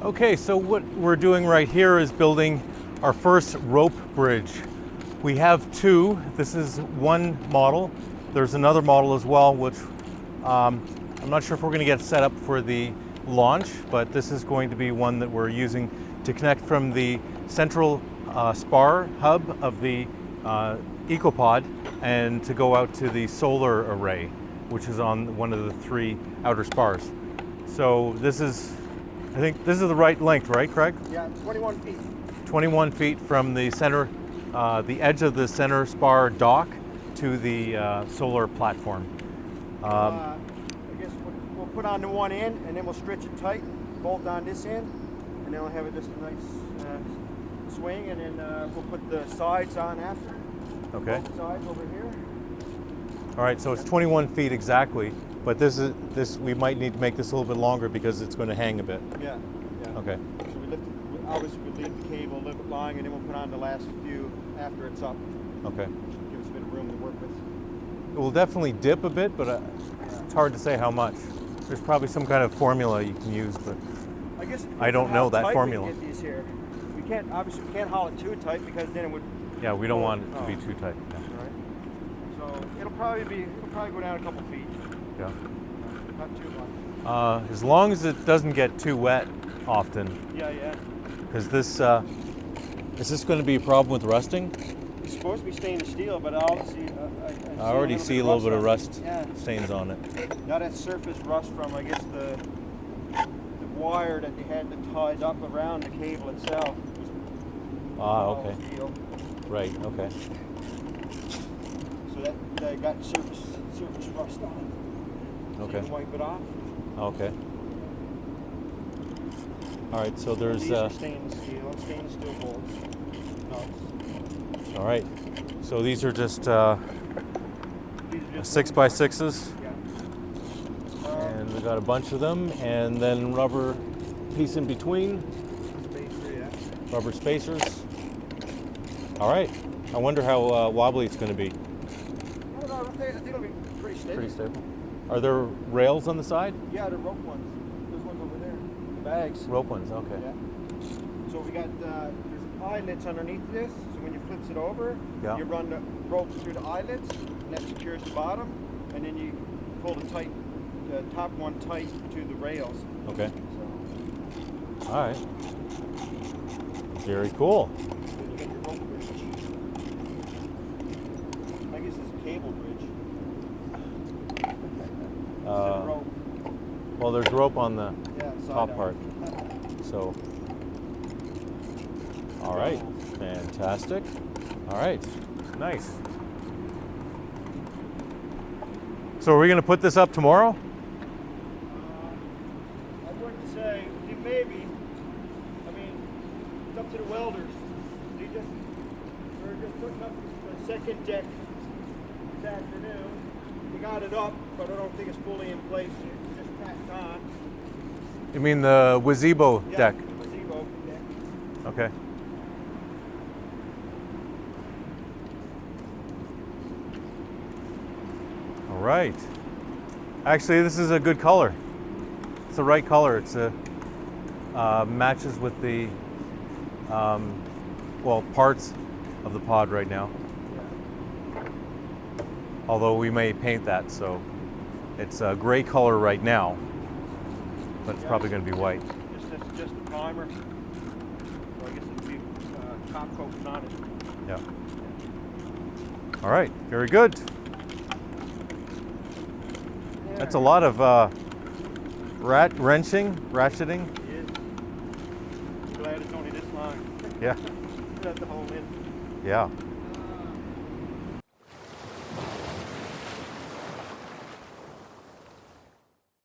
Okay, so what we're doing right here is building our first rope bridge. We have two. This is one model. There's another model as well, which I'm not sure if we're going to get set up for the launch, but this is going to be one that we're using to connect from the central spar hub of the EcoPod and to go out to the solar array, which is on one of the three outer spars. So this is, I think this is the right length, right, Craig? Yeah, 21 feet. 21 feet from the center, the edge of the center spar dock to the solar platform. I guess we'll put on the one end and then we'll stretch it tight, bolt on this end, and then we'll have it just a nice swing, and then we'll put the sides on after. Okay. Both sides over here. All right, so it's 21 feet exactly, but this we might need to make this a little bit longer because it's going to hang a bit. Yeah. Okay. So obviously we leave the cable a little bit long, and then we'll put on the last few after it's up. Okay. Give us a bit of room to work with. It will definitely dip a bit, but it's hard to say how much. There's probably some kind of formula you can use, but I guess I don't know that formula. We can get these here. We can't haul it too tight because then it would. Yeah, we don't want it to be too tight. Yeah. Right. So it'll probably go down a couple feet. Yeah. Not too much. As long as it doesn't get too wet often. Yeah. Because this is this going to be a problem with rusting? It's supposed to be stainless steel, but I already see a little bit of rust Yeah. stains on it. Now that surface rust from, I guess, the wire that they had that tied up around the cable itself. Okay. Steel. Right. Okay. So that got surface rust on it. So Okay. you can wipe it off. Okay. All right. So there's. These are stainless steel bolts. All right. So these are just These are just 6x6s, Yeah. and we got a bunch of them, and then rubber piece in between, Spacer, yeah. rubber spacers. All right. I wonder how wobbly it's going to be. I don't know. I think it'll be pretty steady. Pretty stable. Are there rails on the side? Yeah, the rope ones. Those ones over there. The bags. Rope ones. Okay. Yeah. So we got there's eyelets underneath this. So when you flip it over, Yeah. you run the rope through the eyelets, and that secures the bottom, and then you pull the top one tight to the rails. Okay. So All right. Very cool. then you get your rope bridge. I guess it's a cable bridge. Instead of rope. Well, there's rope on the Yeah, top side part. out. So, all right, fantastic. All right, nice. So are we going to put this up tomorrow? I wouldn't say, maybe. I mean, it's up to the welders. We're just putting up the second deck this afternoon. We got it up, but I don't think it's fully in place. It's just tacked on. You mean the gazebo Yeah, deck? the gazebo deck. Okay. All right. Actually, this is a good color. It's the right color. It's matches with the parts of the pod right now. Although we may paint that, so it's a gray color right now, but it's probably going to be white. Just the primer. So I guess it'll be top coat on it. Yeah. All right. Very good. That's a lot of ratcheting. It is. I'm glad it's only this long. Yeah. Got the hole in. Yeah.